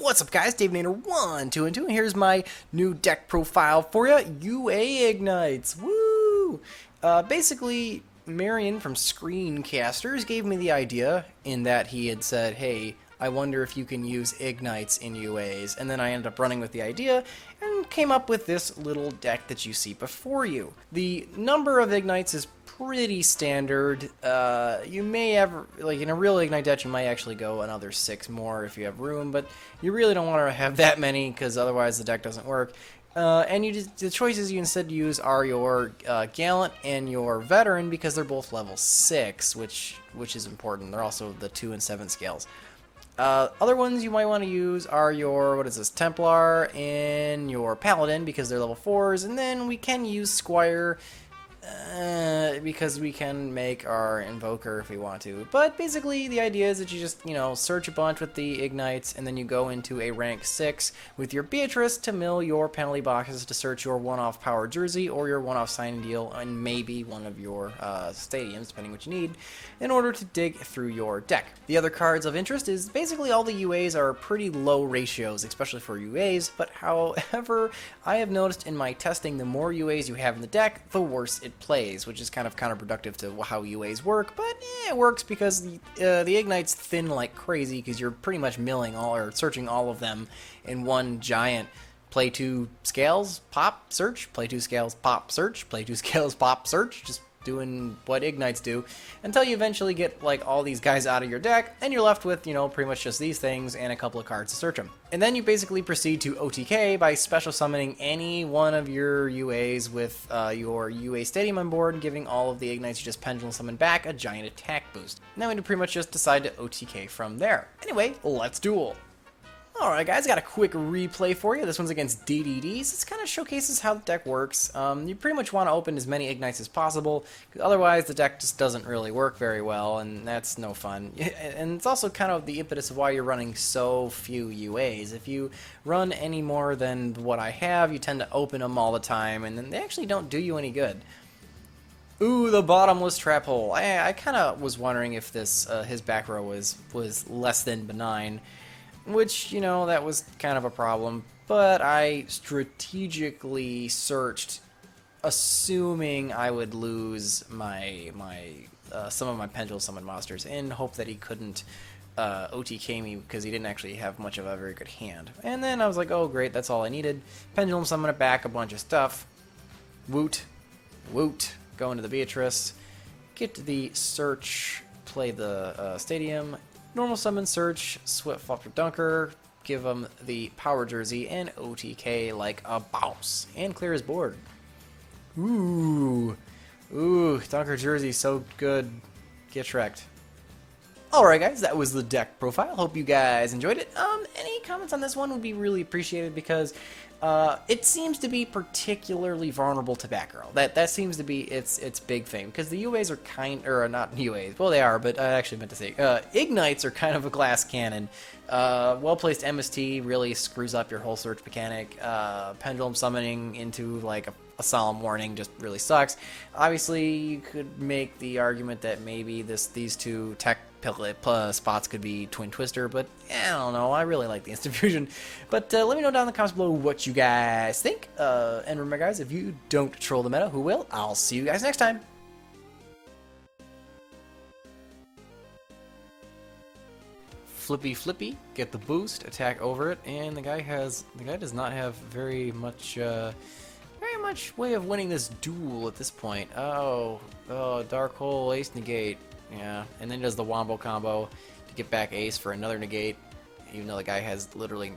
What's up, guys? Dave Nader 1, 2, and 2, and here's my new deck profile for you. Igknights. Woo! Basically, Marion from Screencasters gave me the idea in that he had said, hey, I wonder if you can use Igknights in UAs, and then I ended up running with the idea and came up with this little deck that you see before you. The number of Igknights is pretty standard. You may have, like in a real Igknight deck, you might actually go another 6 more if you have room, but you really don't want to have that many because otherwise the deck doesn't work. And the choices you instead use are your Gallant and your Veteran because they're both level 6, which is important. They're also the 2 and 7 scales. Other ones you might want to use are your, Templar and your Paladin because they're level 4s, and then we can use Squire because we can make our Invoker if we want to. But basically the idea is that you just, search a bunch with the Igknights, and then you go into a rank 6 with your Beatrice to mill your penalty boxes to search your one-off power jersey or your one-off sign and deal, and maybe one of your stadiums, depending what you need, in order to dig through your deck. The other cards of interest is basically all the UAs are pretty low ratios, especially for UAs, but however, I have noticed in my testing the more UAs you have in the deck, the worse it plays, which is kind of counterproductive to how UAs work, but it works because the Igknights thin like crazy because you're pretty much milling all or searching all of them in one giant play 2 scales, pop, search, play 2 scales, pop, search, play 2 scales, pop, search, just doing what Igknights do until you eventually get like all these guys out of your deck and you're left with, pretty much just these things and a couple of cards to search them. And then you basically proceed to OTK by special summoning any one of your UAs with your UA Stadium on board, giving all of the Igknights you just pendulum summon back a giant attack boost. Now we can pretty much just decide to OTK from there. Anyway, let's duel. Alright guys, got a quick replay for you. This one's against DDDs. This kind of showcases how the deck works. You pretty much want to open as many Igknights as possible, otherwise the deck just doesn't really work very well, and that's no fun. And it's also kind of the impetus of why you're running so few UAs. If you run any more than what I have, you tend to open them all the time, and then they actually don't do you any good. Ooh, the bottomless trap hole. I kind of was wondering if this his back row was less than benign. Which, that was kind of a problem, but I strategically searched, assuming I would lose my some of my pendulum summon monsters in hope that he couldn't OTK me because he didn't actually have much of a very good hand. And then I was like, oh great, that's all I needed. Pendulum summon it back, a bunch of stuff. Woot, woot, go into the Beatrice, get to the search, play the stadium. Normal summon search, swift flop your Dunker, give him the power jersey, and OTK like a boss. And clear his board. Ooh. Ooh, Dunker jersey, so good. Get wrecked. Alright guys, that was the deck profile. Hope you guys enjoyed it. Any comments on this one would be really appreciated because it seems to be particularly vulnerable to back row. That seems to be its big thing because the UAs are not UAs. Well, they are, but I actually meant to say Igknights are kind of a glass cannon. Well placed MST really screws up your whole search mechanic. Pendulum summoning into like a solemn warning just really sucks. Obviously, you could make the argument that maybe these two tech spots could be Twin Twister, but I don't know. I really like the Instant Fusion. But let me know down in the comments below what you guys think. And remember, guys, if you don't troll the meta, who will? I'll see you guys next time. Flippy flippy, get the boost, attack over it, and the guy does not have very much way of winning this duel at this point. Oh, Dark Hole, Ace Negate. Yeah, and then does the Wombo combo to get back Ace for another negate, even though the guy has literally